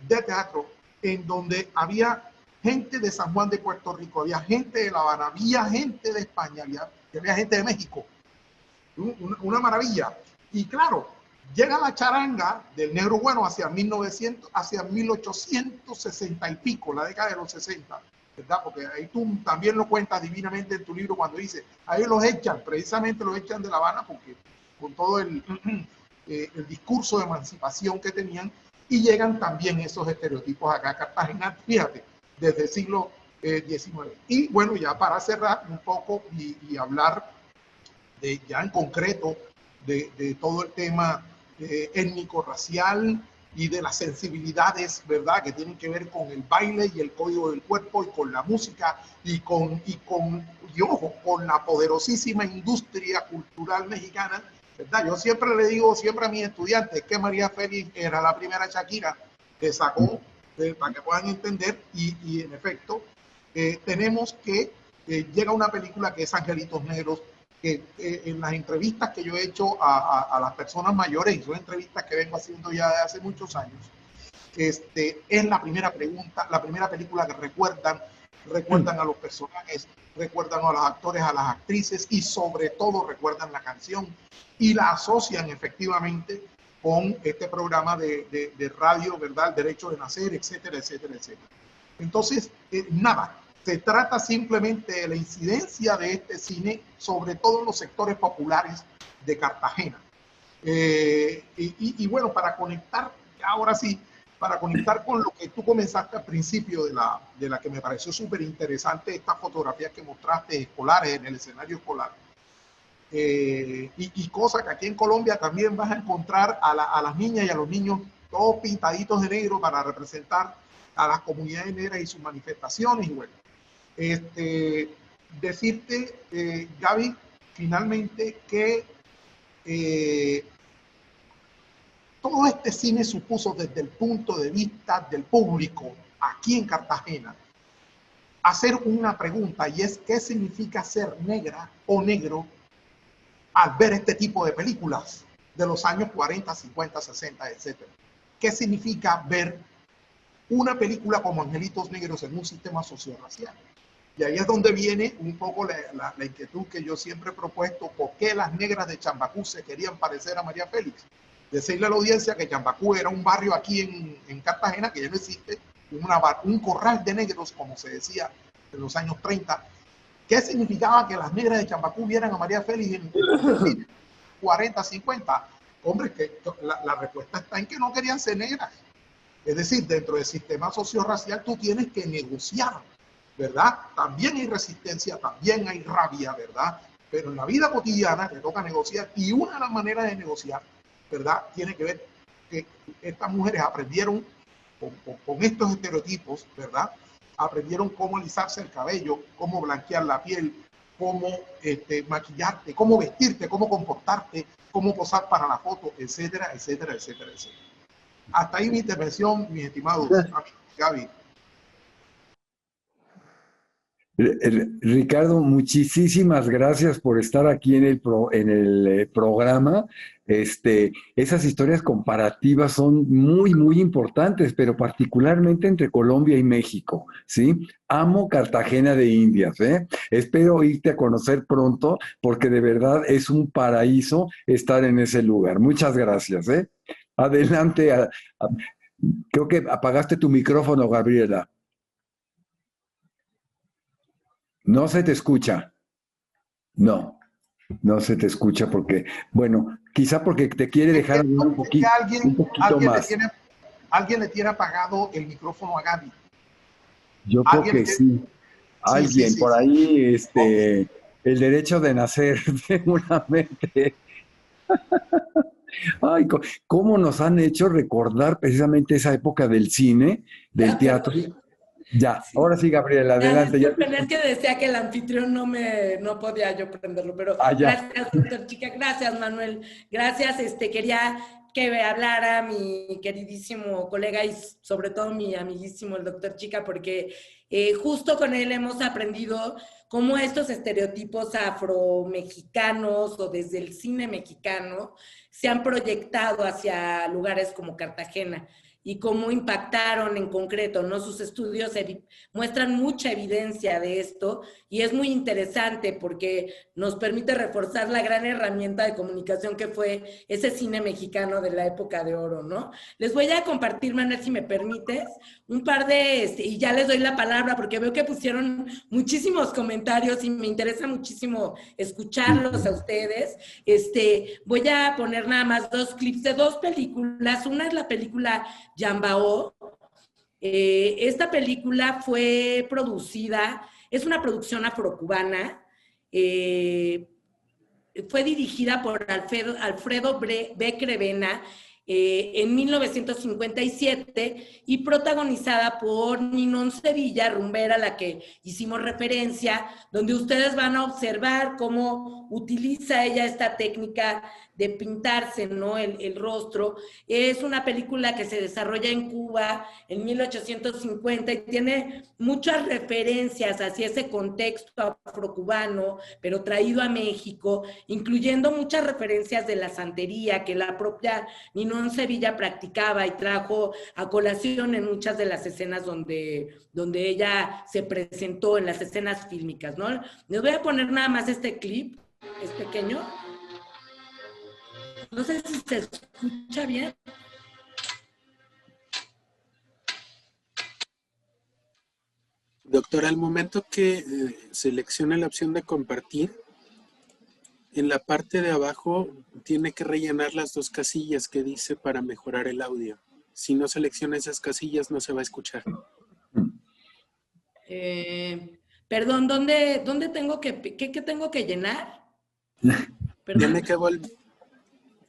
[SPEAKER 3] de teatro en donde había gente de San Juan de Puerto Rico, había gente de La Habana, había gente de España, había gente de México. Una maravilla. Y claro, llega la charanga del negro bueno hacia 1860 y pico, la década de los 60, ¿verdad? Porque ahí tú también lo cuentas divinamente en tu libro cuando dice, ahí los echan, precisamente los echan de La Habana porque con todo el discurso de emancipación que tenían, y llegan también esos estereotipos acá a Cartagena, fíjate, desde el siglo XIX. Y bueno, ya para cerrar un poco y hablar ya en concreto de todo el tema étnico-racial y de las sensibilidades, ¿verdad?, que tienen que ver con el baile y el código del cuerpo y con la música y ojo, con la poderosísima industria cultural mexicana, ¿verdad? Yo siempre le digo siempre a mis estudiantes que María Félix era la primera Shakira que sacó, para que puedan entender, y en efecto, tenemos que llega una película que es Angelitos Negros, que en las entrevistas que yo he hecho a las personas mayores, y son entrevistas que vengo haciendo ya de hace muchos años, es la primera pregunta, la primera película que recuerdan a los personajes, recuerdan a los actores, a las actrices, y sobre todo recuerdan la canción y la asocian efectivamente con este programa de radio, ¿verdad? El derecho de nacer, etcétera, etcétera, etcétera. Entonces, nada, se trata simplemente de la incidencia de este cine, sobre todo en los sectores populares de Cartagena. Y bueno, para conectar, ahora sí, para conectar con lo que tú comenzaste al principio de la que me pareció súper interesante, estas fotografías que mostraste escolares en el escenario escolar, y cosas que aquí en Colombia también vas a encontrar a las niñas y a los niños todos pintaditos de negro para representar a las comunidades negras y sus manifestaciones. Y bueno, decirte, Gaby, finalmente que todo este cine supuso desde el punto de vista del público aquí en Cartagena hacer una pregunta, y es ¿qué significa ser negra o negro al ver este tipo de películas de los años 40, 50, 60, etcétera? ¿Qué significa ver una película como Angelitos Negros en un sistema sociorracial? Y ahí es donde viene un poco la inquietud que yo siempre he propuesto: ¿por qué las negras de Chambacú se querían parecer a María Félix? Decirle a la audiencia que Chambacú era un barrio aquí en Cartagena que ya no existe, un corral de negros, como se decía en los años 30. ¿Qué significaba que las negras de Chambacú vieran a María Félix en 40, 50? Hombre, que la respuesta está en que no querían ser negras. Es decir, dentro del sistema sociorracial tú tienes que negociar, ¿verdad? También hay resistencia, también hay rabia, ¿verdad? Pero en la vida cotidiana te toca negociar, y una de las maneras de negociar, ¿verdad?, tiene que ver que estas mujeres aprendieron con estos estereotipos, ¿verdad? Aprendieron cómo alisarse el cabello, cómo blanquear la piel, cómo maquillarte, cómo vestirte, cómo comportarte, cómo posar para la foto, etcétera, etcétera, etcétera, etcétera. Hasta ahí mi intervención, mis estimados amigos. Gaby.
[SPEAKER 1] Ricardo, muchísimas gracias por estar aquí en el programa. Esas historias comparativas son muy, muy importantes, pero particularmente entre Colombia y México, ¿sí? Amo Cartagena de Indias, ¿eh? Espero irte a conocer pronto porque de verdad es un paraíso estar en ese lugar. Muchas gracias, ¿eh? Adelante. Creo que apagaste tu micrófono, Gabriela. No se te escucha. No, no se te escucha porque, bueno, quizá porque te quiere dejar hablar un poquito, un poquito más.
[SPEAKER 3] Alguien le tiene apagado el micrófono a Gaby.
[SPEAKER 1] Yo creo que sí. Alguien por ahí, el derecho de nacer, seguramente. Ay, cómo nos han hecho recordar precisamente esa época del cine, del teatro. Ya,
[SPEAKER 2] Sí.
[SPEAKER 1] ahora sí, Gabriela,
[SPEAKER 2] Ya,
[SPEAKER 1] adelante.
[SPEAKER 2] disculpen, es que decía que el anfitrión no podía yo prenderlo, pero
[SPEAKER 1] Ya.
[SPEAKER 2] gracias, doctor Chica, gracias, Manuel, gracias, quería que hablara mi queridísimo colega y sobre todo mi amiguísimo, el doctor Chica, porque justo con él hemos aprendido cómo estos estereotipos afromexicanos o desde el cine mexicano se han proyectado hacia lugares como Cartagena y cómo impactaron en concreto, ¿no? Sus estudios muestran mucha evidencia de esto y es muy interesante porque nos permite reforzar la gran herramienta de comunicación que fue ese cine mexicano de la época de oro, ¿no? Les voy a compartir, Manuel, si me permites, un par de, y ya les doy la palabra porque veo que pusieron muchísimos comentarios y me interesa muchísimo escucharlos a ustedes. Voy a poner nada más dos clips de dos películas. Una es la película Yambao. Esta película fue producida, es una producción afrocubana, fue dirigida por Alfredo Becrevena en 1957 y protagonizada por Ninón Sevilla, rumbera a la que hicimos referencia, donde ustedes van a observar cómo utiliza ella esta técnica de pintarse, ¿no? El rostro. Es una película que se desarrolla en Cuba en 1850 y tiene muchas referencias hacia ese contexto afrocubano, pero traído a México, incluyendo muchas referencias de la santería que la propia Ninón Sevilla practicaba y trajo a colación en muchas de las escenas donde ella se presentó, en las escenas fílmicas, ¿no? Les voy a poner nada más este clip, es pequeño. No sé si se escucha bien.
[SPEAKER 4] Doctora, al momento que seleccione la opción de compartir, en la parte de abajo tiene que rellenar las dos casillas que dice para mejorar el audio. Si no selecciona esas casillas, no se va a escuchar.
[SPEAKER 2] Perdón, ¿dónde tengo qué tengo que llenar?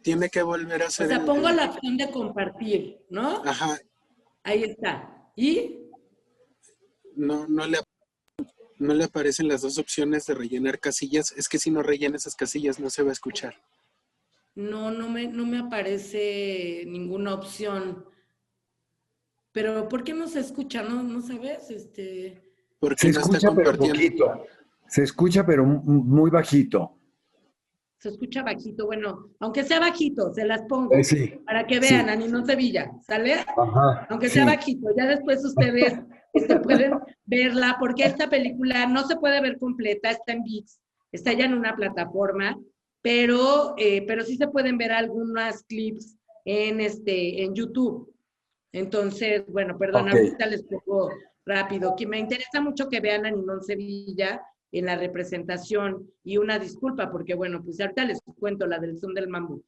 [SPEAKER 4] Tiene que volver a hacer.
[SPEAKER 2] O sea, pongo la opción de compartir, ¿no?
[SPEAKER 4] Ajá.
[SPEAKER 2] Ahí está. ¿Y?
[SPEAKER 4] No le aparecen las dos opciones de rellenar casillas. Es que si no rellena esas casillas no se va a escuchar.
[SPEAKER 2] No me aparece ninguna opción. Pero ¿por qué no se escucha? ¿No sabes?
[SPEAKER 4] Porque
[SPEAKER 1] Se
[SPEAKER 4] no está
[SPEAKER 1] escucha pero
[SPEAKER 4] compartiendo.
[SPEAKER 1] poquito. Se escucha pero muy bajito.
[SPEAKER 2] Se escucha bajito. Bueno, aunque sea bajito, se las pongo.
[SPEAKER 1] Sí.
[SPEAKER 2] Para que vean, a Ninón Sevilla, ¿sale?
[SPEAKER 1] Ajá.
[SPEAKER 2] Aunque sea bajito. Ya después ustedes pueden verla, porque esta película no se puede ver completa, está en ViX, está ya en una plataforma, pero sí se pueden ver algunas clips en YouTube. Entonces, bueno, perdón, ahorita les pongo rápido, que me interesa mucho que vean a Ninón Sevilla en la representación y una disculpa, porque bueno, pues ahorita les cuento la del son del mambo.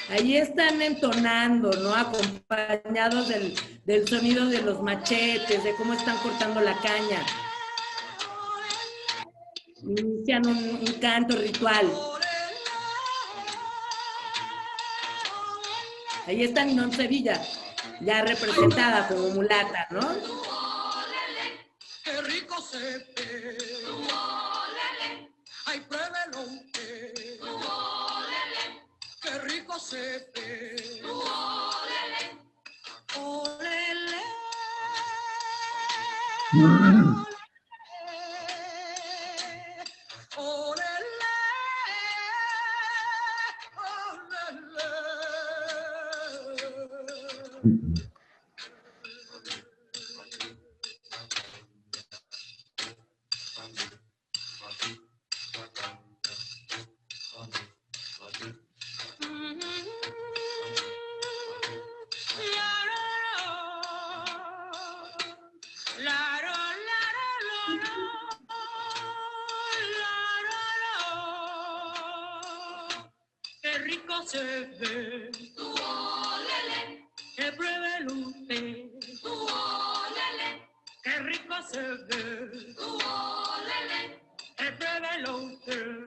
[SPEAKER 2] Ahí están entonando, ¿no? Acompañados del sonido de los machetes, de cómo están cortando la caña. Inician un canto ritual. Ahí está Ninón Sevilla, ya representada como mulata, ¿no?
[SPEAKER 5] Qué rico se ve. Ay, pruébelo usted. Qué rico se ve. Olele. Qué rico se ve. Que pruebe el usted. Qué rico se ve. Que pruebe el usted.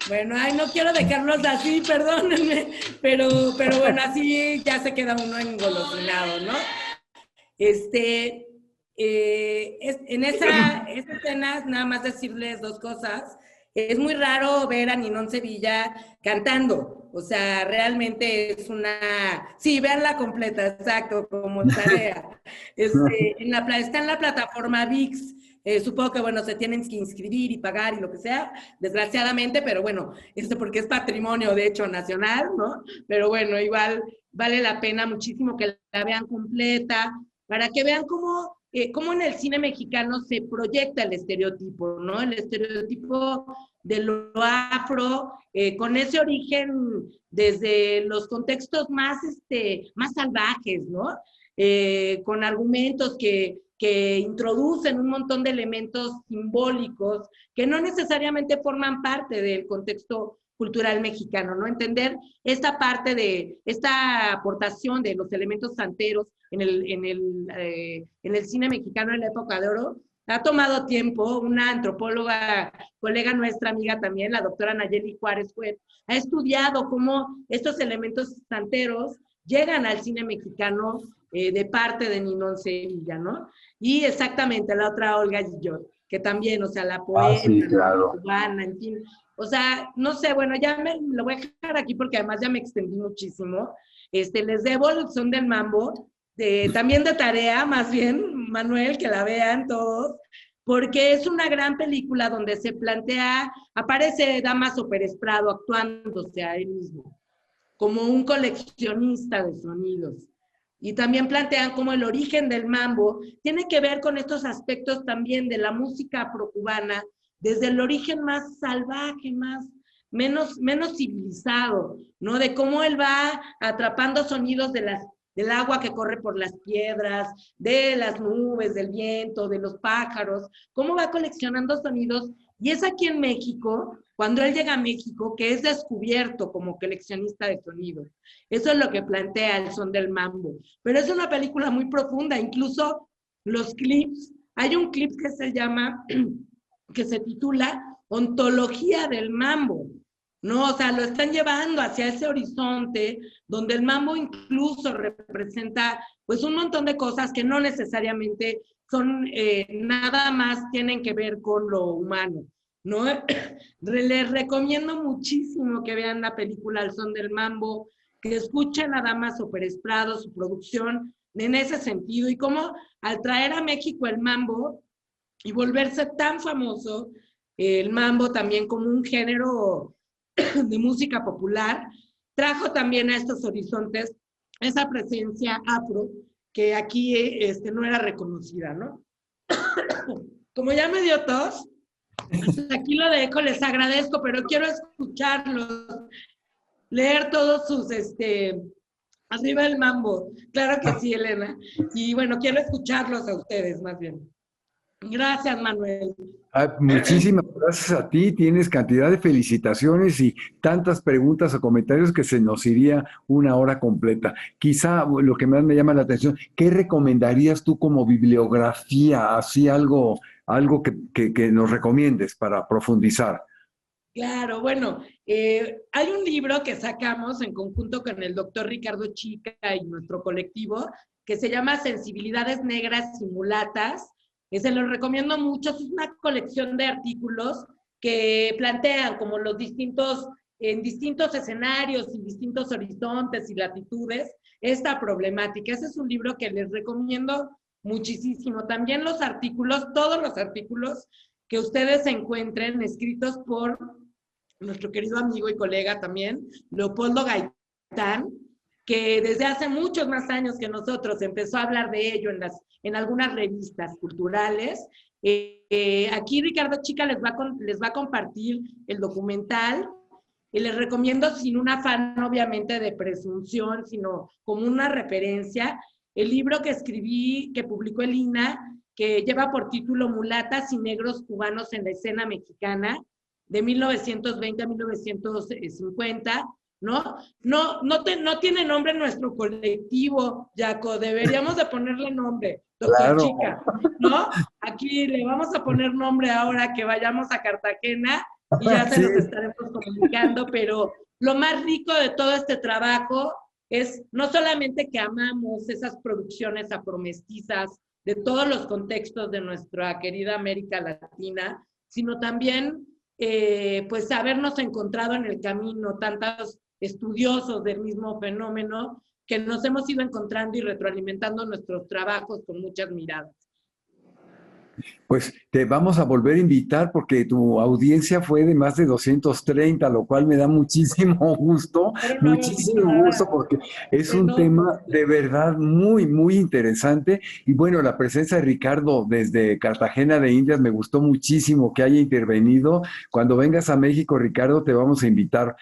[SPEAKER 2] Bueno, ay, no quiero dejarlos así, perdónenme, pero bueno, así ya se queda uno engolosinado, ¿no? En esa escena, nada más decirles dos cosas. Es muy raro ver a Ninón Sevilla cantando, o sea, realmente es una... Sí, veanla completa, exacto, como tarea. Está en la plataforma VIX. Supongo que, bueno, se tienen que inscribir y pagar y lo que sea, desgraciadamente, pero bueno, porque es patrimonio, de hecho, nacional, ¿no? Pero bueno, igual vale la pena muchísimo que la vean completa, para que vean cómo en el cine mexicano se proyecta el estereotipo, ¿no? El estereotipo de lo afro, con ese origen desde los contextos más salvajes, ¿no? Con argumentos que introducen un montón de elementos simbólicos que no necesariamente forman parte del contexto cultural mexicano, ¿no? Entender esta parte de esta aportación de los elementos santeros en el cine mexicano en la época de oro ha tomado tiempo. Una antropóloga, colega nuestra, amiga también, la doctora Nayeli Juárez Fuet, ha estudiado cómo estos elementos santeros llegan al cine mexicano de parte de Ninón Sevilla, ¿no? Y exactamente la otra Olga Guillot, que también, o sea, la poeta,
[SPEAKER 1] sí, claro,
[SPEAKER 2] la cubana, en fin. O sea, no sé, bueno, ya lo voy a dejar aquí porque además ya me extendí muchísimo. Les debo el Son del Mambo, también de tarea, más bien, Manuel, que la vean todos, porque es una gran película donde se plantea, aparece Dámaso Pérez Prado actuándose a él mismo, como un coleccionista de sonidos. Y también plantean cómo el origen del mambo tiene que ver con estos aspectos también de la música afrocubana, desde el origen más salvaje, menos civilizado, ¿no? De cómo él va atrapando sonidos del agua que corre por las piedras, de las nubes, del viento, de los pájaros, cómo va coleccionando sonidos. Y es aquí en México, cuando él llega a México, que es descubierto como coleccionista de sonidos. Eso es lo que plantea el Son del Mambo. Pero es una película muy profunda, incluso los clips. Hay un clip que se llama, que se titula Ontología del Mambo, ¿no? O sea, lo están llevando hacia ese horizonte donde el mambo incluso representa pues un montón de cosas que no necesariamente son, nada más tienen que ver con lo humano, ¿no? Les recomiendo muchísimo que vean la película El Son del Mambo, que escuchen a Dámaso Pérez Prado, su producción en ese sentido, y cómo al traer a México el mambo y volverse tan famoso, el mambo también como un género de música popular, trajo también a estos horizontes esa presencia afro que aquí no era reconocida, ¿no? Como ya me dio tos, pues aquí lo dejo, les agradezco, pero quiero escucharlos, leer todos sus, arriba el mambo. Claro que sí, Elena. Y bueno, quiero escucharlos a ustedes más bien. Gracias, Manuel.
[SPEAKER 1] Muchísimas gracias a ti. Tienes cantidad de felicitaciones y tantas preguntas o comentarios que se nos iría una hora completa. Quizá lo que más me llama la atención, ¿qué recomendarías tú como bibliografía? Así algo que nos recomiendes para profundizar.
[SPEAKER 2] Claro, bueno, hay un libro que sacamos en conjunto con el doctor Ricardo Chica y nuestro colectivo que se llama Sensibilidades Negras y Mulatas. Se los recomiendo mucho. Es una colección de artículos que plantean como en distintos escenarios y distintos horizontes y latitudes esta problemática. Ese es un libro que les recomiendo muchísimo. También los artículos, todos los artículos que ustedes encuentren escritos por nuestro querido amigo y colega también, Leopoldo Gaitán, que desde hace muchos más años que nosotros empezó a hablar de ello en algunas revistas culturales. Aquí Ricardo Chica les va a compartir el documental y les recomiendo sin un afán obviamente de presunción, sino como una referencia, el libro que escribí, que publicó el INA, que lleva por título Mulatas y Negros Cubanos en la Escena Mexicana, de 1920 a 1950, ¿no? No tiene nombre nuestro colectivo, Jaco, deberíamos de ponerle nombre, doctor
[SPEAKER 1] Claro.
[SPEAKER 2] Chica, ¿no? Aquí le vamos a poner nombre ahora que vayamos a Cartagena y ya se
[SPEAKER 1] Sí.
[SPEAKER 2] los estaremos comunicando, pero lo más rico de todo este trabajo es no solamente que amamos esas producciones afromestizas de todos los contextos de nuestra querida América Latina, sino también pues habernos encontrado en el camino tantos estudiosos del mismo fenómeno que nos hemos ido encontrando y retroalimentando nuestros trabajos con muchas miradas.
[SPEAKER 1] Pues te vamos a volver a invitar porque tu audiencia fue de más de 230, lo cual me da muchísimo gusto, porque es un tema de verdad muy, muy interesante. Y bueno, la presencia de Ricardo desde Cartagena de Indias me gustó muchísimo que haya intervenido. Cuando vengas a México, Ricardo, te vamos a invitar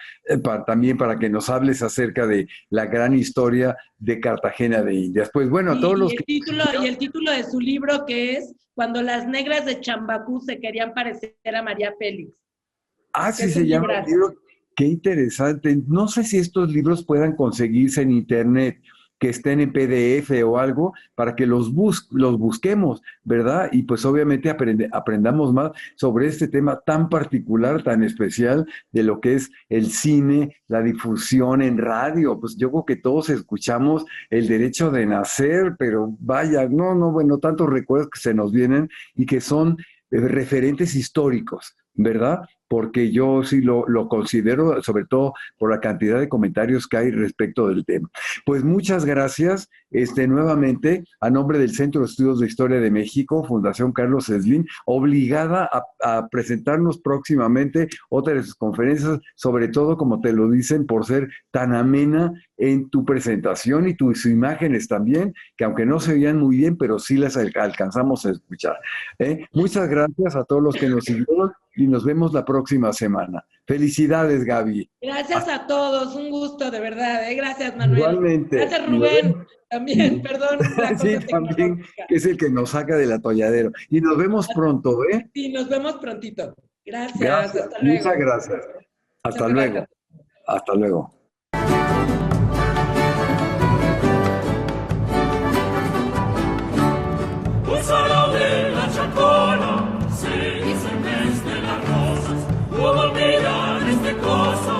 [SPEAKER 1] también para que nos hables acerca de la gran historia de Cartagena de Indias. Pues bueno, a todos los que...
[SPEAKER 2] Y el título de su libro, que es Cuando las negras de Chambacú se querían parecer a María Félix.
[SPEAKER 1] Sí se llama el libro. Qué interesante. No sé si estos libros puedan conseguirse en internet, que estén en PDF o algo, para que los busquemos, ¿verdad? Y pues obviamente aprendamos más sobre este tema tan particular, tan especial, de lo que es el cine, la difusión en radio. Pues yo creo que todos escuchamos El Derecho de Nacer, pero vaya, bueno, tantos recuerdos que se nos vienen y que son referentes históricos, ¿verdad? Porque yo sí lo considero, sobre todo por la cantidad de comentarios que hay respecto del tema. Pues muchas gracias nuevamente a nombre del Centro de Estudios de Historia de México, Fundación Carlos Slim, obligada a presentarnos próximamente otras conferencias, sobre todo, como te lo dicen, por ser tan amena en tu presentación y tus imágenes también, que aunque no se veían muy bien, pero sí las alcanzamos a escuchar. Muchas gracias a todos los que nos siguieron y nos vemos la próxima semana. Felicidades, Gaby.
[SPEAKER 2] Gracias a todos, un gusto, de verdad. Gracias, Manuel.
[SPEAKER 1] Igualmente.
[SPEAKER 2] Gracias, Rubén. También, perdón.
[SPEAKER 1] Sí, también, que es el que nos saca del atolladero. Y nos vemos pronto, ¿eh?
[SPEAKER 2] Sí, nos vemos prontito. Gracias.
[SPEAKER 1] Hasta luego. Muchas gracias. Hasta luego. Hasta luego.
[SPEAKER 6] La chacona, se dice el mes de las rosas, hubo olvidar este cosa.